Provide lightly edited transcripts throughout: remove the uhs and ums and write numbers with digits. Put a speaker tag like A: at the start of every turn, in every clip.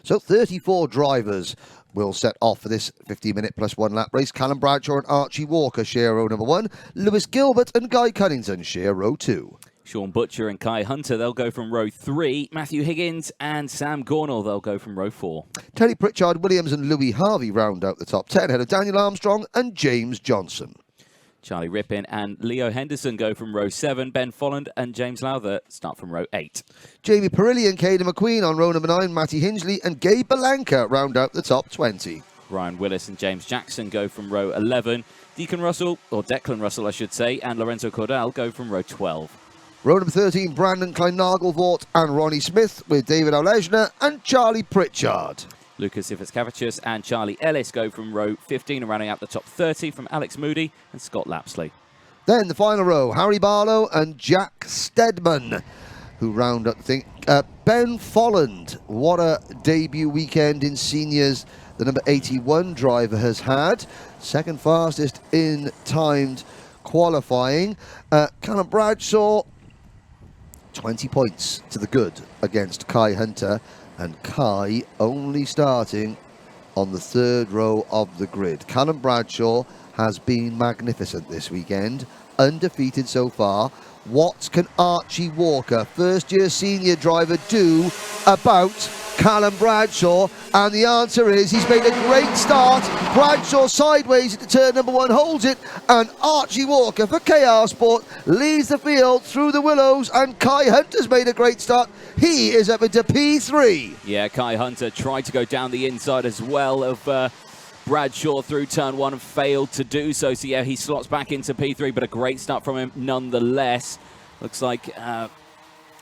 A: So 34 drivers will set off for this 15-minute plus 1 lap race. Callum Bradshaw and Archie Walker share row number 1. Lewis Gilbert and Guy Cunnington share row 2.
B: Sean Butcher and Kai Hunter, they'll go from row 3. Matthew Higgins and Sam Gornall, they'll go from row 4.
A: Terry Pritchard Williams and Louis Harvey round out the top 10, ahead of Daniel Armstrong and James Johnson.
B: Charlie Rippin and Leo Henderson go from row 7. Ben Folland and James Lowther start from row 8.
A: Jamie Perilli and Caden McQueen on row number 9. Matty Hingley and Gabe Belanca round out the top 20.
B: Ryan Willis and James Jackson go from row 11. Declan Russell, I should say, and Lorenzo Cordell go from row 12.
A: Row number 13, Brandon Klein-Nagelvort and Ronnie Smith with David Olejna and Charlie Pritchard.
B: Lucas Ifas-Cavicius and Charlie Ellis go from row 15 and rounding out the top 30 from Alex Moody and Scott Lapsley.
A: Then the final row, Harry Barlow and Jack Stedman, who round up the thing. Ben Folland, what a debut weekend in seniors the number 81 driver has had. Second fastest in timed qualifying. Callum Bradshaw, 20 points to the good against Kai Hunter, and Kai only starting on the 3rd row of the grid. Callum Bradshaw has been magnificent this weekend, undefeated so far. What can Archie Walker, first-year senior driver, do about Callum Bradshaw? And the answer is he's made a great start. Bradshaw sideways into turn number 1, holds it, and Archie Walker for KR Sport leads the field through the willows, and Kai Hunter's made a great start. He is up into P3.
B: Yeah, Kai Hunter tried to go down the inside as well of Bradshaw through turn 1 and failed to do so. So yeah, he slots back into P3, but a great start from him nonetheless. Looks like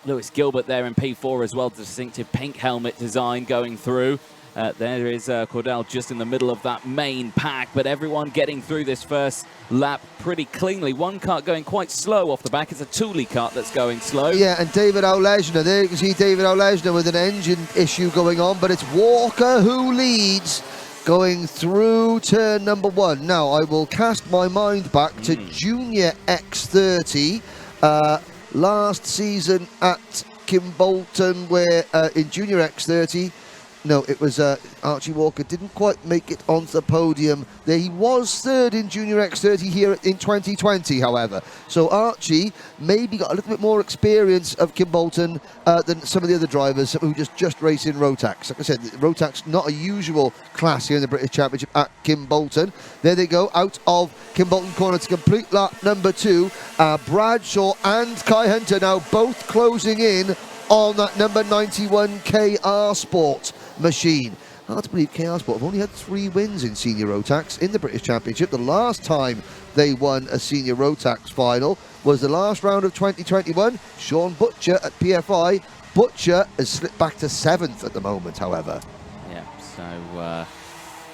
B: Lewis Gilbert there in P4 as well, distinctive pink helmet design going through. There is Cordell just in the middle of that main pack, but everyone getting through this first lap pretty cleanly. One kart going quite slow off the back. It's a Thule kart that's going slow.
A: Yeah, and David Olejna, there you can see David Olejna with an engine issue going on, but it's Walker who leads going through turn number 1. Now, I will cast my mind back to Junior X30 last season at Kimbolton, where in Junior X30, no, it was Archie Walker didn't quite make it onto the podium. There he was 3rd in Junior X30 here in 2020, however. So Archie maybe got a little bit more experience of Kimbolton than some of the other drivers who just race in Rotax. Like I said, Rotax not a usual class here in the British Championship at Kimbolton. There they go, out of Kimbolton corner to complete lap number 2. Bradshaw and Kai Hunter now both closing in on that number 91 KR Sport machine. Hard to believe KR Sport have only had 3 wins in senior Rotax in the British Championship. The last time they won a senior Rotax final was the last round of 2021. Sean Butcher at PFI. Butcher has slipped back to 7th at the moment, however.
B: Yeah, so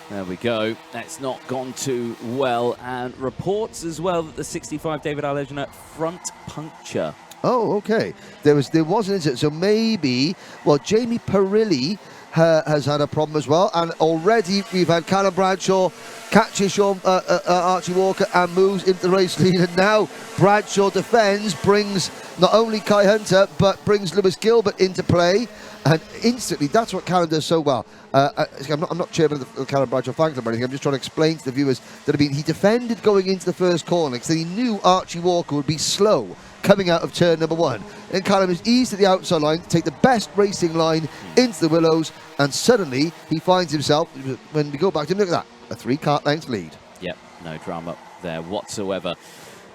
B: there we go. That's not gone too well. And reports as well that the 65 David Olejna front puncture.
A: Oh, okay. There was an incident. So maybe, well, Jamie Perilli has had a problem as well, and already we've had Callum Bradshaw catches Archie Walker and moves into the race lead, and now Bradshaw defends, brings not only Kai Hunter but brings Lewis Gilbert into play, and instantly that's what Callum does so well. I'm not chairman of the Callum Bradshaw fan club or anything. I'm just trying to explain to the viewers that he defended going into the first corner because he knew Archie Walker would be slow coming out of turn number 1. And Callum is eased to the outside line to take the best racing line into the willows, and suddenly he finds himself, when we go back to him, look at that, a 3 kart length lead.
B: Yep, no drama there whatsoever.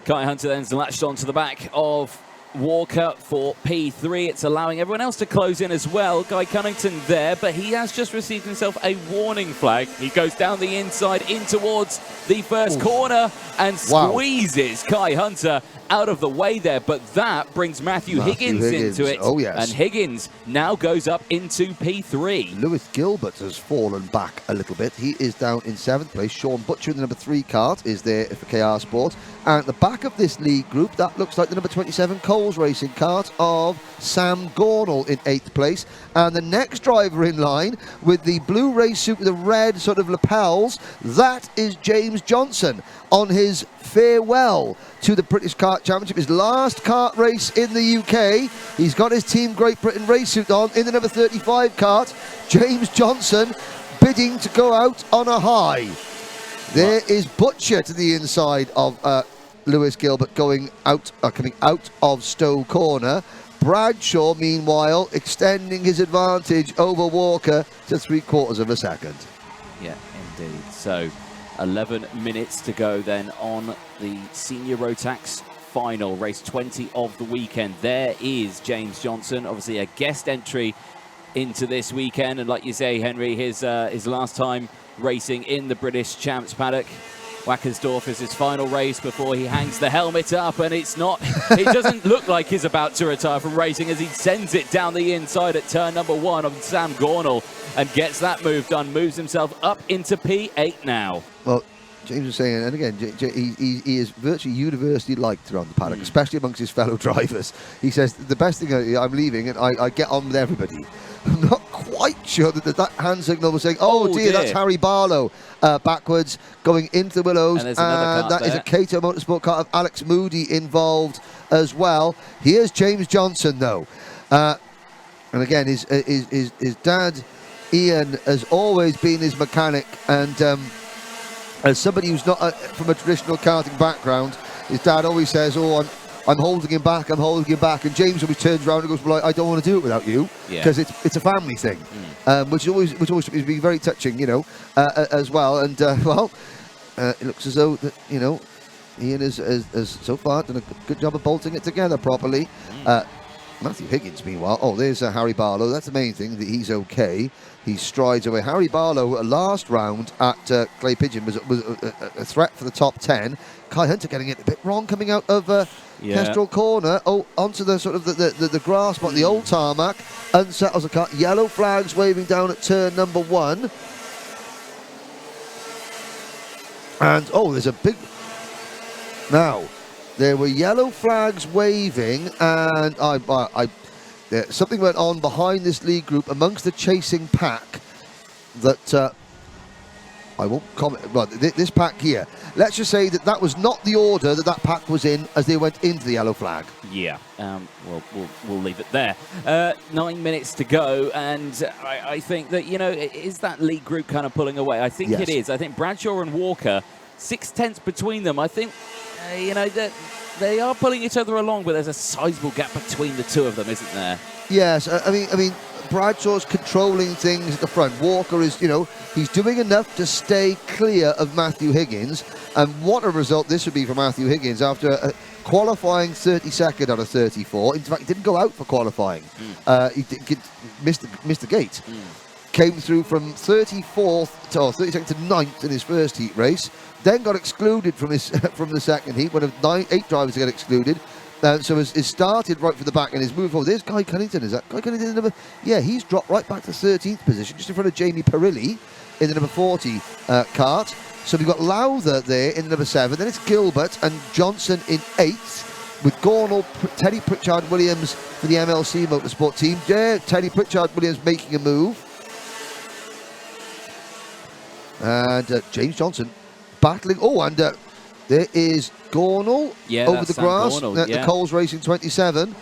B: Kai Hunter then's latched onto the back of Walker for P3. It's allowing everyone else to close in as well. Guy Cunnington there, but he has just received himself a warning flag. He goes down the inside in towards the first corner and squeezes Kai Hunter out of the way there, but that brings Matthew Higgins into it.
A: Oh, yes.
B: And Higgins now goes up into P3.
A: Lewis Gilbert has fallen back a little bit. He is down in 7th place. Sean Butcher in the number 3 kart is there for KR Sport. And at the back of this league group, that looks like the number 27 Coles Racing kart of Sam Gornall in 8th place. And the next driver in line with the blue race suit with the red sort of lapels, that is James Johnson on his farewell to the British Kart Championship, his last kart race in the UK. He's got his Team Great Britain race suit on in the number 35 kart. James Johnson bidding to go out on a high. There is Butcher to the inside of Lewis Gilbert coming out of Stowe Corner. Bradshaw, meanwhile, extending his advantage over Walker to 3/4 of a second.
B: Yeah, indeed. So 11 minutes to go then on the Senior Rotax final, race 20 of the weekend. There is James Johnson, obviously a guest entry into this weekend. And like you say, Henry, his last time racing in the British Champs paddock. Wackersdorf is his final race before he hangs the helmet up, and it doesn't look like he's about to retire from racing as he sends it down the inside at turn number 1 of Sam Gornall and gets that move done, moves himself up into P8 now.
A: Well, James was saying, and again, he is virtually universally liked around the paddock, especially amongst his fellow drivers. He says, the best thing, I'm leaving and I get on with everybody. I'm not quite sure that hand signal was saying, oh dear, that's Harry Barlow backwards going into the Willows.
B: And
A: that is a Cato Motorsport car of Alex Moody involved as well. Here's James Johnson, though. And again, his dad, Ian, has always been his mechanic. And as somebody who's not from a traditional karting background, his dad always says, oh, I'm holding him back, I'm holding him back. And James always turns around and goes, well, I don't want to do it without you, because it's a family thing, which always has been very touching, you know, as well. And, it looks as though, that, you know, Ian has so far done a good job of bolting it together properly. Matthew Higgins, meanwhile, there's Harry Barlow. That's the main thing, that he's okay. He strides away. Harry Barlow, last round at Clay Pigeon, was a threat for the top 10. Kai Hunter getting it a bit wrong coming out of Kestrel Corner. Onto the sort of the grass spot, the old tarmac. Unsettles the car. Yellow flags waving down at turn number 1. And, there's a big... Now, there were yellow flags waving, and something went on behind this league group amongst the chasing pack that I won't comment. Well, this pack here. Let's just say that was not the order that pack was in as they went into the yellow flag. Yeah.
B: We'll leave it there. 9 minutes to go, and I think that, you know, is that league group kind of pulling away? I think it is. I think Bradshaw and Walker, 6/10 between them. I think, you know, that they are pulling each other along, but there's a sizable gap between the two of them, isn't there?
A: Yes, I mean, Bradshaw's controlling things at the front. Walker is, you know, he's doing enough to stay clear of Matthew Higgins. And what a result this would be for Matthew Higgins after qualifying 32nd out of 34. In fact, he didn't go out for qualifying. He missed the gate. Came through from 32nd to 9th in his first heat race. Then got excluded from the second heat. One of 8 drivers to get excluded. So it started right from the back and is moved forward. There's Guy Cunnington. Is that Guy Cunnington? He's dropped right back to 13th position, just in front of Jamie Perilli in the number 40 kart. So we've got Lowther there in the number 7. Then it's Gilbert and Johnson in 8th, with Gornall, Teddy Pritchard-Williams for the MLC Motorsport team. There, Teddy Pritchard-Williams making a move. And James Johnson battling. And there is Gornall over the grass. The Coles Racing 27.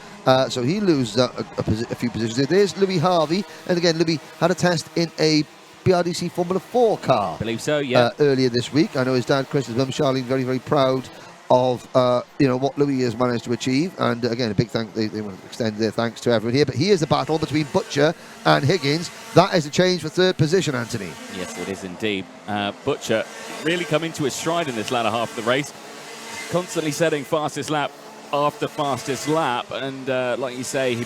A: So he loses a few positions there. There's Louis Harvey. And again, Louis had a test in a BRDC Formula 4 car.
B: I believe so, yeah.
A: Earlier this week. I know his dad, Chris, his mum, Charlene, very, very proud of what Louis has managed to achieve. And again, a big thank. They want to extend their thanks to everyone here. But here's the battle between Butcher and Higgins. That is a change for 3rd position, Anthony.
B: Yes, it is indeed. Butcher really coming to his stride in this latter half of the race, constantly setting fastest lap after fastest lap, and like you say,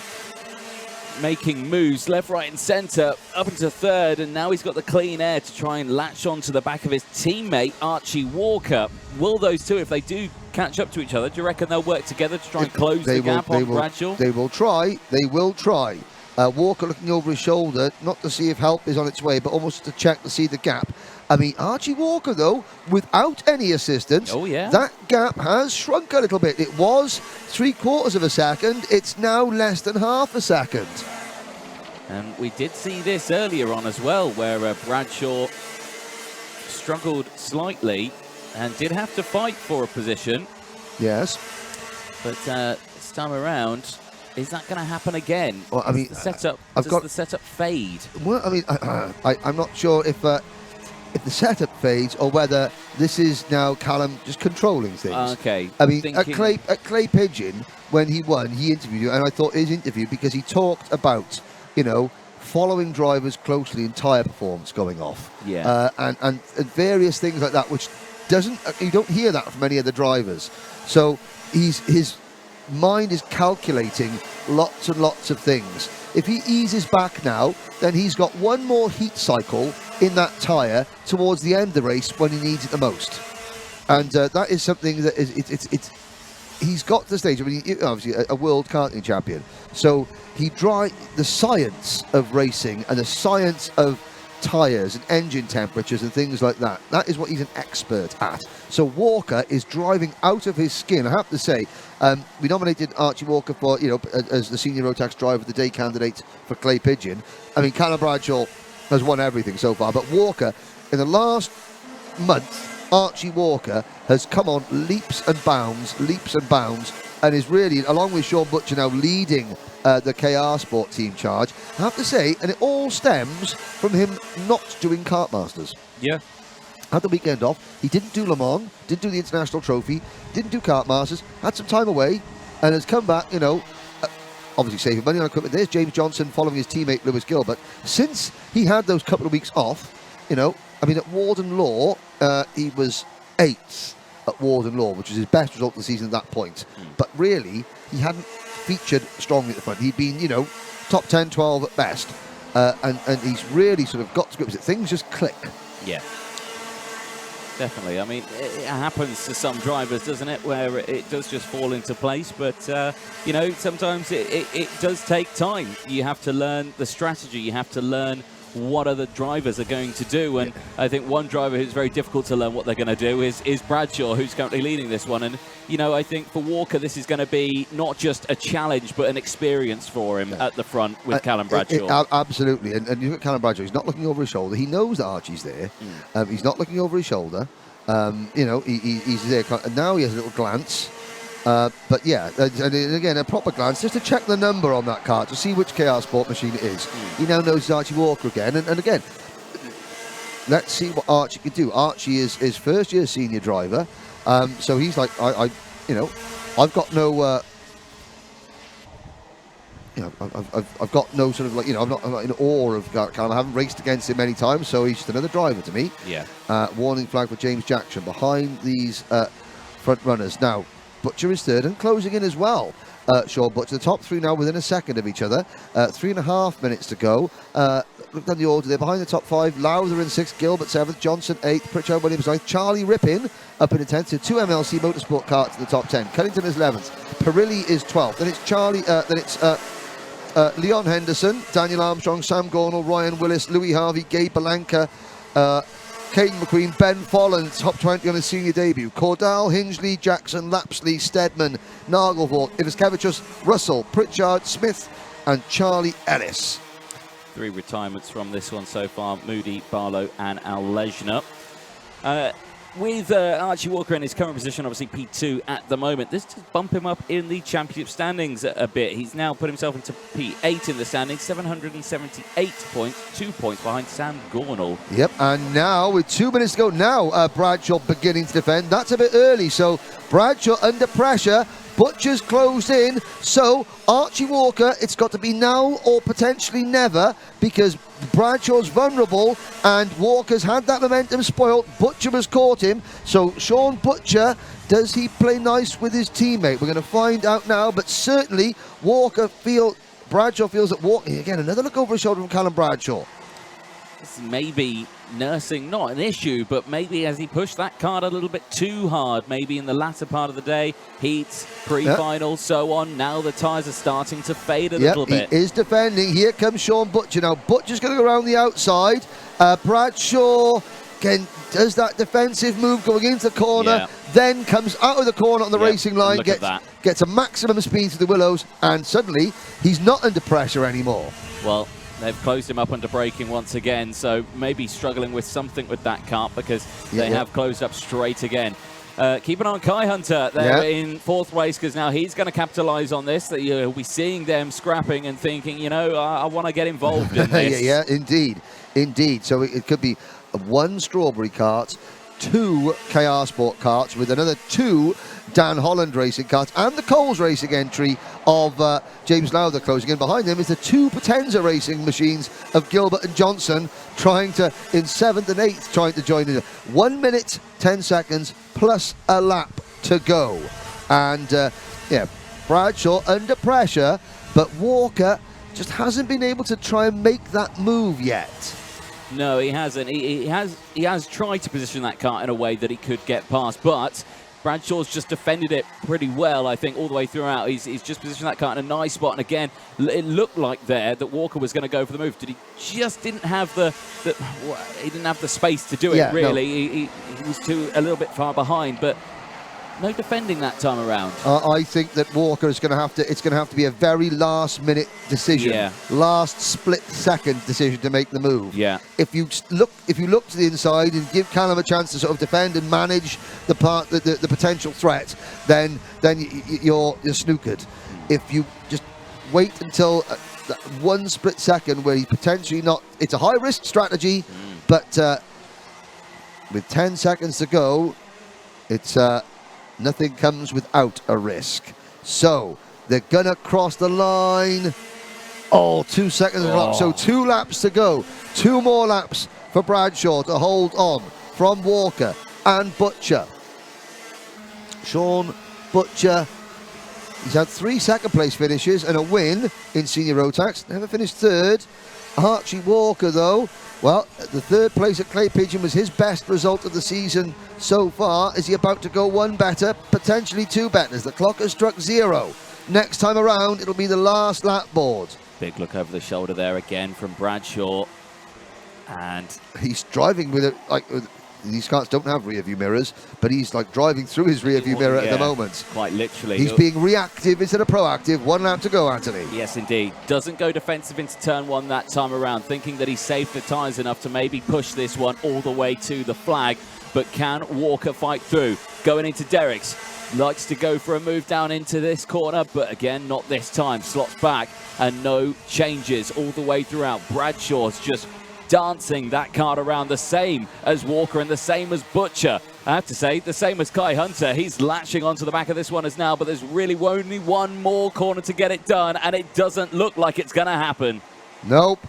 B: making moves left, right and centre up into 3rd, and now he's got the clean air to try and latch on to the back of his teammate Archie Walker. Will those two, if they do catch up to each other, do you reckon they'll work together to try and close the gap on Bradshaw?
A: They will try. Walker looking over his shoulder, not to see if help is on its way, but almost to check to see the gap. I mean, Archie Walker, though, without any assistance, that gap has shrunk a little bit. It was 3/4 of a second. It's now less than half a second.
B: And we did see this earlier on as well, where Bradshaw struggled slightly and did have to fight for a position.
A: Yes.
B: But this time around, is that going to happen again?
A: Well, I mean,
B: does the setup fade?
A: Well, I mean, I'm not sure if the setup fades or whether this is now Callum just controlling things.
B: Okay.
A: I mean, at Clay Pigeon, when he won, he interviewed you, and I thought his interview, because he talked about, you know, following drivers closely and tyre performance going off.
B: Yeah.
A: And various things like that, which you don't hear that from any other drivers. So his mind is calculating lots and lots of things. If he eases back now, then he's got one more heat cycle in that tyre towards the end of the race when he needs it the most. And that is something that he's got to the stage. I mean, obviously a world karting champion. So the science of racing and the science of tyres and engine temperatures and things like that, that is what he's an expert at. So Walker is driving out of his skin. I have to say, we nominated Archie Walker for, you know, as the senior Rotax driver of the day candidate for Clay Pigeon. I mean, Callum Bradshaw has won everything so far, but Walker, in the last month, Archie Walker has come on leaps and bounds, and is really, along with Sean Butcher now, leading the KR Sport team charge. I have to say, and it all stems from him not doing Kart Masters.
B: Yeah.
A: Had the weekend off. He didn't do Le Mans, didn't do the International Trophy, didn't do Kart Masters, had some time away, and has come back, you know, obviously saving money on equipment. There's James Johnson following his teammate Lewis Gilbert. Since he had those couple of weeks off, you know, I mean, at Warden Law, he was 8th at Warden Law, which was his best result of the season at that point. But really, he hadn't featured strongly at the front. He'd been, you know, top 10, 12 at best. And he's really sort of got to grips with it. Things just click.
B: Yeah. Definitely. I mean, it happens to some drivers, doesn't it, where it does just fall into place. But, you know, sometimes it does take time. You have to learn the strategy. You have to learn what other drivers are going to do. And I think one driver who's very difficult to learn what they're going to do is Bradshaw, who's currently leading this one. And, you know, I think for Walker, this is going to be not just a challenge, but an experience for him at the front with Callum Bradshaw.
A: Absolutely. And you look at Callum Bradshaw, he's not looking over his shoulder. He knows that Archie's there. He's not looking over his shoulder. You know, he's there. And now he has a little glance. But yeah, and again, a proper glance just to check the number on that car to see which KR Sport machine it is. He now knows it's Archie Walker again. And again, let's see what Archie can do. Archie is his first year senior driver. So he's like, you know, I've got no, you know, I've got no sort of like, you know, I'm not in awe of Callum. I haven't raced against him many times, so he's just another driver to me.
B: Yeah.
A: Warning flag for James Jackson behind these front runners. Now, Butcher is third and closing in as well. Sean Butcher, the top three now within a second of each other. 3.5 minutes to go. Look down the order there. Behind the top five, Lowther in 6th, Gilbert 7th, Johnson 8th, Pritchard Williams 9th, Charlie Rippin up in the 10th. So 2 MLC Motorsport karts to the top 10. Cunnington is 11th. Perilli is 12th. Then it's Charlie. Then it's Leon Henderson, Daniel Armstrong, Sam Gornall, Ryan Willis, Louis Harvey, Gabe Belanca, Caden McQueen, Ben Follen, top 20 on his senior debut. Cordell, Hingley, Jackson, Lapsley, Stedman, Nagelvoort, Ivaskevicius, Russell, Pritchard, Smith, and Charlie Ellis.
B: 3 retirements from this one so far: Moody, Barlow, and Al Lejner. With Archie Walker in his current position, obviously P2 at the moment, this does bump him up in the championship standings a bit. He's now put himself into P8 in the standings, 778 points, 2 points behind Sam Gornall.
A: Yep, and now with 2 minutes to go, now Bradshaw beginning to defend. That's a bit early, so Bradshaw under pressure. Butcher's closed in, so Archie Walker, it's got to be now or potentially never, because Bradshaw's vulnerable and Walker's had that momentum spoiled. Butcher has caught him, so Sean Butcher, does he play nice with his teammate? We're going to find out now, but certainly Bradshaw feels that Walker, again, another look over his shoulder from Callum Bradshaw.
B: This may be nursing, not an issue, but maybe has he pushed that card a little bit too hard, maybe in the latter part of the day, heats, pre-final, so on. Now the tyres are starting to fade a little bit.
A: He is defending. Here comes Sean Butcher. Now Butcher's going to go around the outside. Bradshaw again, does that defensive move going into the corner, then comes out of the corner on the racing line, gets a maximum speed to the willows, and suddenly he's not under pressure anymore.
B: Well, they've closed him up under braking once again, so maybe struggling with something with that kart because they have closed up straight again. Keep an eye on Kai Hunter there in fourth place, because now he's going to capitalise on this. That you'll be seeing them scrapping and thinking, you know, I want to get involved in this.
A: Yeah, indeed. So it could be one Strawberry kart, 2 KR Sport karts with another 2 Dan Holland racing karts, and the Coles racing entry of James Lowther closing in. Behind them is the 2 Potenza racing machines of Gilbert and Johnson trying to, in 7th and 8th, trying to join in. 1 minute, 10 seconds plus a lap to go. And Bradshaw under pressure, but Walker just hasn't been able to try and make that move yet.
B: No, he hasn't. He has tried to position that kart in a way that he could get past, but Bradshaw's just defended it pretty well, I think, all the way throughout. He's just positioned that kart in a nice spot, and again, it looked like there that Walker was going to go for the move. He just didn't have he didn't have the space to do it, really. No. He was a little bit far behind, but no defending that time around.
A: I think that Walker is going to have to. It's going to have to be a very last-minute decision, last split-second decision to make the move.
B: Yeah.
A: If you look to the inside and give Callum a chance to sort of defend and manage the potential threat, then you're snookered. If you just wait until that one split second where he's potentially not, it's a high-risk strategy, but with 10 seconds to go, it's. Nothing comes without a risk. So they're going to cross the line. 2 seconds lap. So 2 laps to go. 2 more laps for Bradshaw to hold on from Walker and Butcher. Sean Butcher, he's had 3 second-place finishes and a win in Senior Rotax. Never finished 3rd. Archie Walker, though, well, the 3rd place at Clay Pigeon was his best result of the season so far. Is he about to go 1 better? Potentially 2 better. The clock has struck 0. Next time around, it'll be the last lap board.
B: Big look over the shoulder there again from Bradshaw. And
A: he's driving with it, like, these karts don't have rear view mirrors, but he's like driving through his rear view mirror at the moment.
B: Quite literally.
A: He's being reactive instead of proactive. 1 lap to go, Anthony.
B: Yes, indeed. Doesn't go defensive into turn 1 that time around, thinking that he's saved the tyres enough to maybe push this one all the way to the flag. But can Walker fight through? Going into Derrick's. Likes to go for a move down into this corner, but again, not this time. Slots back and no changes all the way throughout. Bradshaw's just dancing that kart around, the same as Walker and the same as Butcher. I have to say, the same as Kai Hunter. He's latching onto the back of this one as now, but there's really only 1 more corner to get it done, and it doesn't look like it's going to happen.
A: Nope.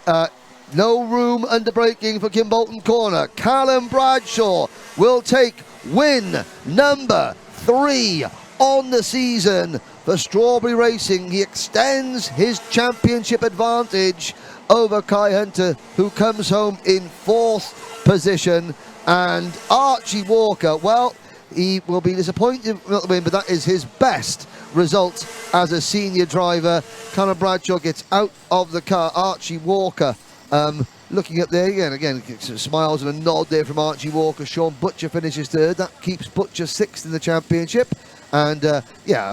A: No room under braking for Kimbolton corner. Callum Bradshaw will take win number 3 on the season for Strawberry Racing. He extends his championship advantage over Kai Hunter, who comes home in 4th position. And Archie Walker, well, he will be disappointed not to win, but that is his best result as a senior driver. Conor Bradshaw gets out of the car. Archie Walker looking up there again, smiles and a nod there from Archie Walker. Sean Butcher finishes 3rd. That keeps Butcher 6th in the championship. And a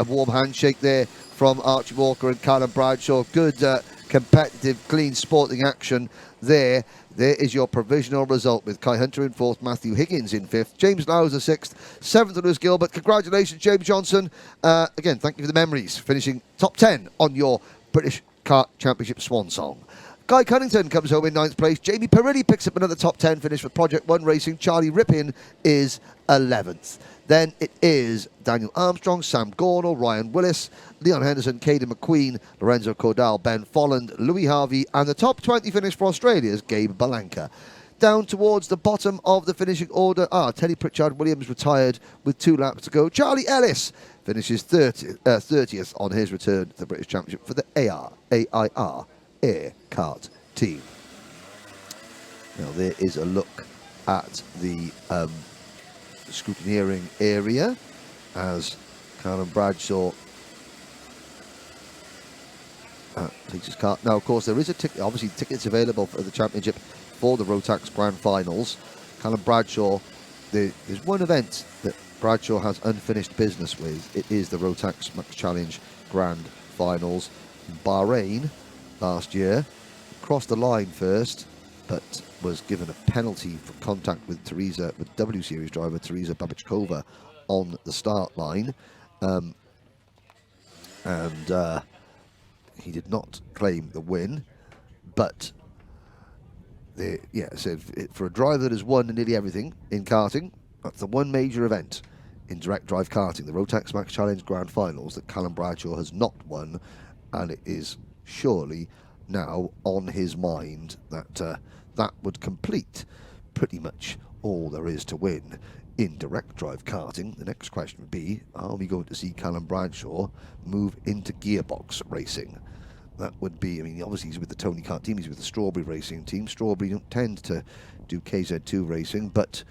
A: warm handshake there from Archie Walker and Callum Bradshaw. Good competitive, clean sporting action there. There is your provisional result with Kai Hunter in 4th, Matthew Higgins in 5th, James Lowther 6th, 7th Lewis Gilbert. Congratulations, James Johnson. Again, thank you for the memories, finishing top 10 on your British Kart Championship swan song. Guy Cunnington comes home in 9th place. Jamie Perilli picks up another top 10 finish with Project 1 Racing. Charlie Rippin is 11th. Then it is Daniel Armstrong, Sam Gornall, Ryan Willis, Leon Henderson, Caden McQueen, Lorenzo Cordal, Ben Folland, Louis Harvey, and the top 20 finish for Australia's Gabe Balanka. Down towards the bottom of the finishing order are Teddy Pritchard Williams, retired with 2 laps to go. Charlie Ellis finishes 30th on his return to the British Championship for the AIR Air Kart team. Now there is a look at the scrutineering area as Callum Bradshaw takes his car. Now, of course, there is a ticket. Obviously, tickets available for the championship for the Rotax Grand Finals. Callum Bradshaw, there's one event that Bradshaw has unfinished business with. It is the Rotax Max Challenge Grand Finals in Bahrain last year. Crossed the line first, but was given a penalty for contact with W Series driver Teresa Babichkova on the start line. He did not claim the win, but for a driver that has won nearly everything in karting, that's the one major event in direct drive karting, the Rotax Max Challenge Grand Finals, that Callum Bradshaw has not won, and it is surely now on his mind that that would complete pretty much all there is to win in direct drive karting. The next question would be, are we going to see Callum Bradshaw move into gearbox racing? That would be, I mean, obviously he's with the Tony Kart team, he's with the Strawberry racing team. Strawberry don't tend to do KZ2 racing, but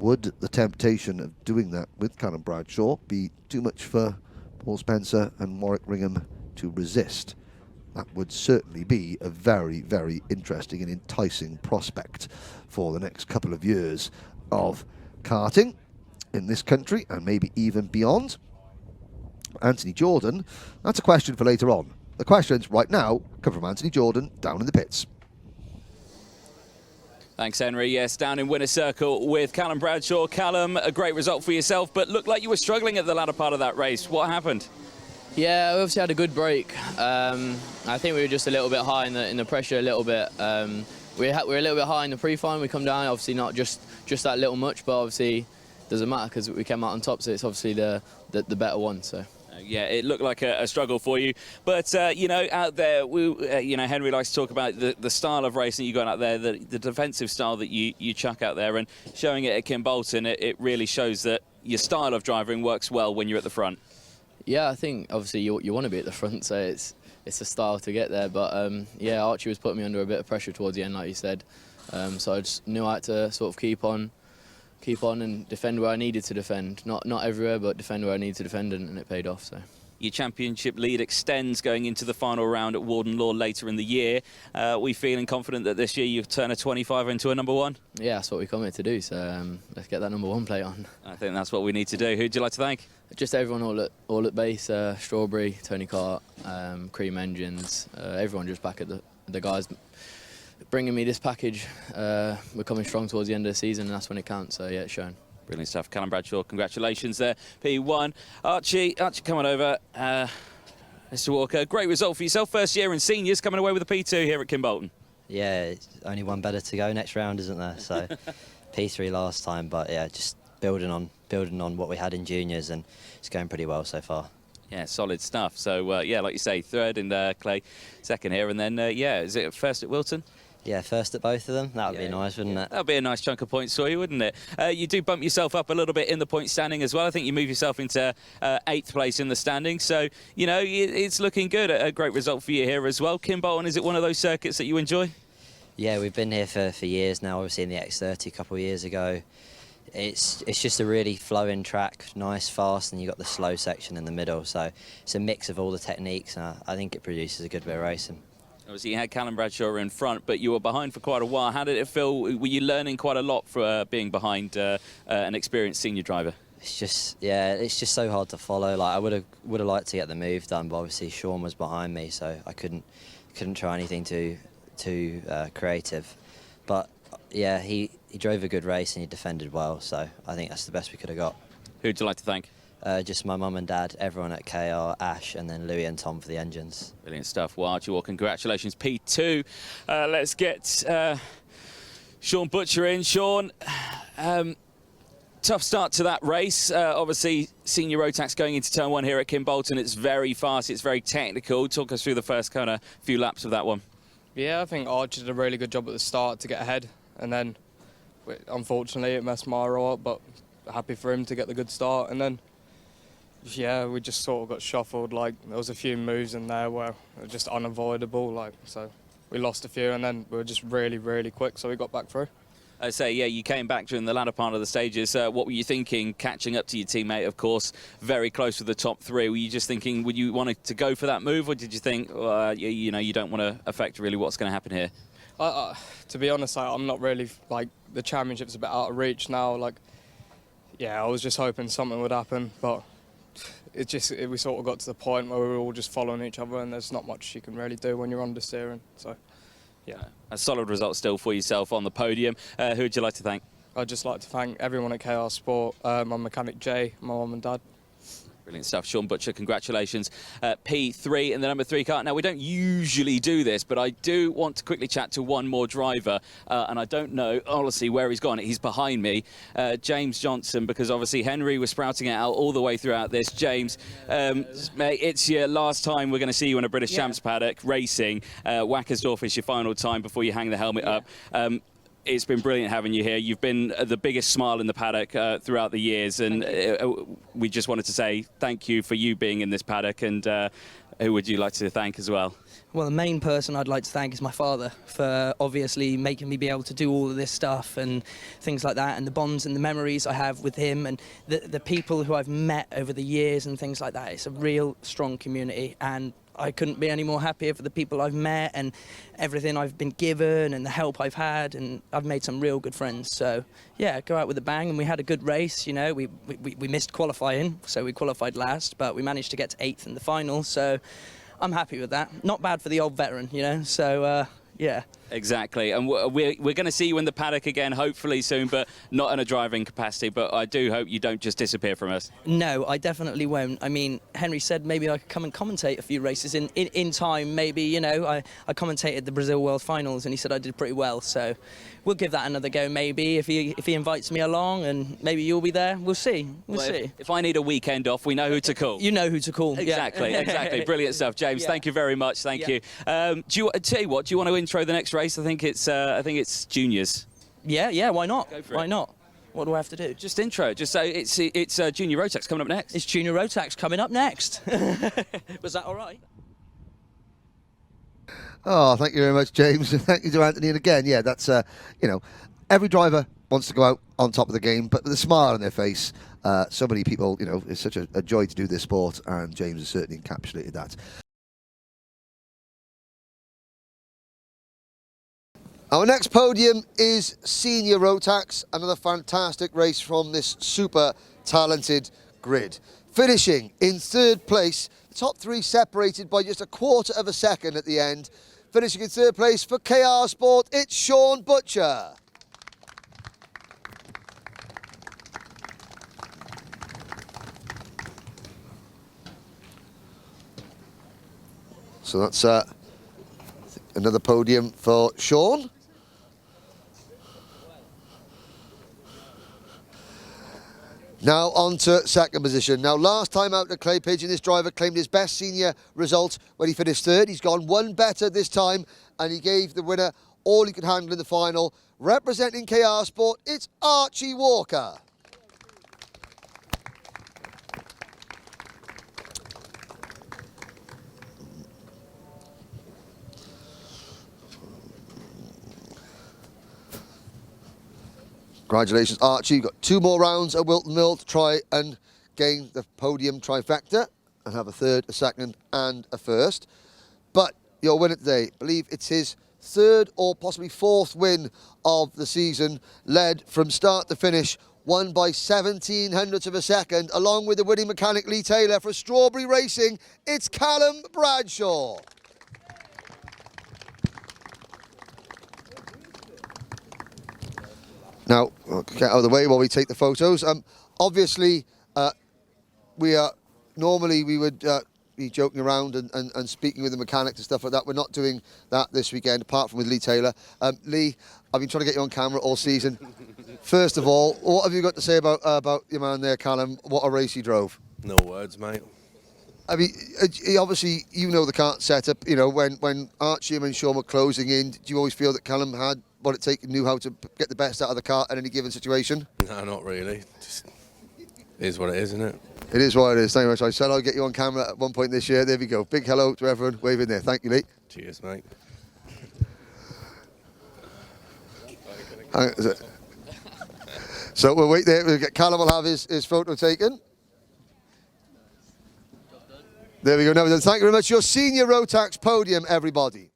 A: would the temptation of doing that with Callum Bradshaw be too much for Paul Spencer and Warwick Ringham to resist? That would certainly be a very, very interesting and enticing prospect for the next couple of years of karting in this country and maybe even beyond. Anthony Jordan, that's a question for later on. The questions right now come from Anthony Jordan down in the pits.
B: Thanks, Henry. Yes, down in winner's circle with Callum Bradshaw. Callum, a great result for yourself, but looked like you were struggling at the latter part of that race. What happened?
C: Yeah, we obviously had a good break. I think we were just a little bit high in the pressure a little bit. We were a little bit high in the pre-final. We come down, obviously not just that little much, but obviously doesn't matter because we came out on top, so it's obviously the better one. So.
B: Yeah, it looked like a struggle for you. But, you know, out there, Henry likes to talk about the style of racing you got out there, the defensive style that you chuck out there, and showing it at Kimbolton, it really shows that your style of driving works well when you're at the front.
C: Yeah, I think, obviously, you want to be at the front, so it's a style to get there. But, yeah, Archie was putting me under a bit of pressure towards the end, like you said. So I just knew I had to sort of keep on and defend where I needed to defend. Not everywhere, but defend where I needed to defend, and it paid off. So.
B: Your championship lead extends going into the final round at Warden Law later in the year. We feeling confident that this year you'll turn a 25 into a number one?
C: Yeah, that's what we come here to do, so let's get that number one plate on.
B: I think that's what we need to do. Who'd you like to thank?
C: Just everyone all at base, Strawberry, Tony Kart, Cream Engines, everyone just back at the guys bringing me this package. We're coming strong towards the end of the season, and that's when it counts, so yeah, it's shown.
B: Brilliant stuff. Callum Bradshaw, congratulations there. P1. Archie, come on over. Mr. Walker, great result for yourself. First year in seniors, coming away with a P2 here at Kimbolton.
D: Yeah, it's only one better to go next round, isn't there? So P3 last time, but yeah, just building on what we had in juniors, and it's going pretty well so far.
B: Yeah, solid stuff. So, yeah, like you say, third in Clay, second here, and then, yeah, is it first at Wilton?
D: Yeah, first at both of them. That would be nice, wouldn't it?
B: That would be a nice chunk of points for you, wouldn't it? You do bump yourself up a little bit in the point standing as well. I think you move yourself into 8th place in the standing. So, you know, it's looking good. A great result for you here as well. Kimbolton, is it one of those circuits that you enjoy?
D: Yeah, we've been here for years now. Obviously in the X30 a couple of years ago. It's just a really flowing track, nice, fast, and you've got the slow section in the middle. So it's a mix of all the techniques, and I think it produces a good bit of racing.
B: Obviously, you had Callum Bradshaw in front, but you were behind for quite a while. How did it feel? Were you learning quite a lot for being behind an experienced senior driver?
D: It's just, yeah, it's just so hard to follow. Like I would have liked to get the move done, but obviously Sean was behind me, so I couldn't try anything too creative. But yeah, he drove a good race and he defended well, so I think that's the best we could have got.
B: Who'd you like to thank?
D: Just my mum and dad, everyone at KR, Ash, and then Louis and Tom for the engines.
B: Brilliant stuff. Well, Archie, well, congratulations, P2. Let's get Sean Butcher in. Sean, tough start to that race. Obviously, senior Rotax going into turn 1 here at Kimbolton. It's very fast, it's very technical. Talk us through the first kind of few laps of that one.
E: Yeah, I think Archie did a really good job at the start to get ahead, and then unfortunately it messed Myro up, but happy for him to get the good start. And then yeah, we just sort of got shuffled. Like there was a few moves in there where it were just unavoidable, like, so we lost a few, and then we were just really quick, so we got back through.
B: I say, yeah, you came back during the latter part of the stages. What were you thinking, catching up to your teammate, of course, very close to the top 3? Were you just thinking, would you want to go for that move, or did you think, you know, you don't want to affect really what's going to happen here?
E: To be honest, I'm not really, like, the championship's a bit out of reach now. Like, yeah, I was just hoping something would happen, but we sort of got to the point where we were all just following each other, and there's not much you can really do when you're understeering. So, yeah.
B: A solid result still for yourself on the podium. Who would you like to thank?
E: I'd just like to thank everyone at KR Sport, my mechanic Jay, my mum and dad.
B: Brilliant stuff. Sean Butcher, congratulations. P3 in the number 3 car. Now, we don't usually do this, but I do want to quickly chat to one more driver, and I don't know, honestly, where he's gone. He's behind me, James Johnson, because obviously Henry was sprouting it out all the way throughout this. James, mate, it's your last time we're going to see you in a British Champs paddock racing. Wackersdorf is your final time before you hang the helmet up. It's been brilliant having you here. You've been the biggest smile in the paddock throughout the years, and we just wanted to say thank you for you being in this paddock. And who would you like to thank as well?
F: Well, the main person I'd like to thank is my father for obviously making me be able to do all of this stuff and things like that, and the bonds and the memories I have with him, and the people who I've met over the years and things like that. It's a real strong community, and I couldn't be any more happier for the people I've met and everything I've been given and the help I've had, and I've made some real good friends. So yeah, go out with a bang, and we had a good race. You know, we missed qualifying, so we qualified last, but we managed to get to 8th in the final. So I'm happy with that. Not bad for the old veteran, you know. So yeah.
B: Exactly, and we're going to see you in the paddock again, hopefully soon, but not in a driving capacity. But I do hope you don't just disappear from us.
F: No, I definitely won't. I mean, Henry said maybe I could come and commentate a few races in time. Maybe, you know, I commentated the Brazil World Finals, and he said I did pretty well. So we'll give that another go, maybe, if he invites me along, and maybe you'll be there. We'll see. We'll see.
B: If I need a weekend off, we know who to call.
F: You know who to call.
B: Exactly, exactly. Brilliant stuff, James. Thank you very much. Thank you. Tell you what, do you want to intro the next race? I think it's juniors.
F: Yeah. Why not?
B: Go for
F: Why
B: it.
F: not? What do I have to do?
B: Just intro. Just say it's Junior Rotax coming up next.
F: It's Junior Rotax coming up next. Was that all right?
A: Oh, thank you very much, James. Thank you to Anthony. And again, yeah, that's, you know, every driver wants to go out on top of the game, but with a smile on their face. So many people, you know, it's such a joy to do this sport, and James has certainly encapsulated that. Our next podium is Senior Rotax, another fantastic race from this super talented grid. Finishing in 3rd place, the top 3 separated by just a 1/4 of a second at the end. Finishing in 3rd place for KR Sport, it's Sean Butcher. So that's another podium for Sean. Now on to 2nd position. Now last time out at Clay Pigeon, this driver claimed his best senior result when he finished 3rd. He's gone one better this time, and he gave the winner all he could handle in the final. Representing KR Sport, it's Archie Walker. Congratulations, Archie. You've got 2 more rounds at Wilton Mill to try and gain the podium trifecta and have a 3rd, a 2nd and a 1st. But your winner today, I believe it's his 3rd or possibly 4th win of the season, led from start to finish, won by 1700ths of a second, along with the winning mechanic Lee Taylor for Strawberry Racing. It's Callum Bradshaw. Now, get out of the way while we take the photos. Obviously, we would be joking around and speaking with the mechanics and stuff like that. We're not doing that this weekend, apart from with Lee Taylor. Lee, I've been trying to get you on camera all season. First of all, what have you got to say about your man there, Callum? What a race he drove.
G: No words, mate.
A: I mean, obviously, you know the kart setup. You know, when Archie and Sean were closing in, do you always feel that Callum had what it takes, knew how to get the best out of the car in any given situation?
G: No, not really. Just is what it is, isn't it?
A: It is what it is. Thank you very much. I said I'll get you on camera at one point this year. There we go. Big hello to everyone. Wave in there. Thank you, Lee.
G: Cheers, mate.
A: So we'll wait there. We'll get Callum will have his photo taken. There we go. Now, thank you very much. Your Senior Rotax podium, everybody.